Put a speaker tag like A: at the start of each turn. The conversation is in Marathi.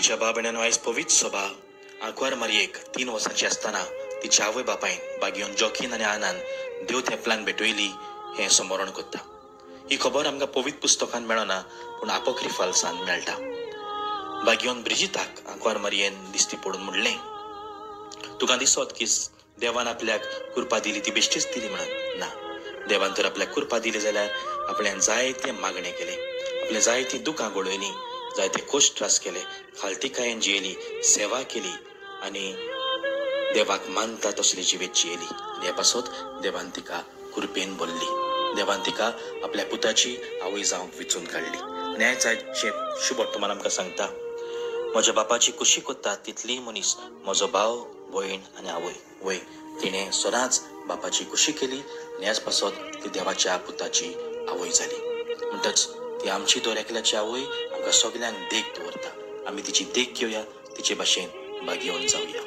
A: प्रिच्या बाबण्यान आयज पवित्र सभा आंकवार मारयेक 3 वर्सांची आसतना तिच्या आवय बापायन बागयोन जॉकीन आनी आनंद देव तेंपलान भेटयली हें समरण करता। ही खबर आमकां पवित्र पुस्तकान मेळना पूण आपोक्रिफाल्सान मेळटा। बागयोन ब्रिजिताक आंकवार मारयेन दिश्टी पडून म्हणलें, तुका दिसत की देवान आपल्याक कृपा दिली ती बेश्टीच दिली म्हणून? ना, देवान तर आपल्याक कृपा दिली जाल्यार आपल्यान जायते मागणे केले, आपले जायती दुखां घडयली, जायते कश्ट त्रास केले, खालतीकायेन जियेली, सेवा केली आनी देवाक मानता तसली जिवीत जियेली। आनी हे पासत देवान तिका कृपेन भरली, देवान तिका आपल्या पुताची आवय जावंक वेंचून काडली। आनी हेच आयचे शुभ वर्तमान आमकां सांगता, म्हज्या बापाची कुशी कोत्ता तितली मनीस म्हजो भाव, भयण आनी आवय। वय तिणें सदांच बापाची कुशी केली आनी ह्याच पासत ती देवाच्या पुताची आवय जाली। म्हणटच ती आमची दर एकल्याची आवय आमकां सगल्यांक देख दवरता। आमी तिची देख घेवया, तिचे भाशेन बागयोन जावया।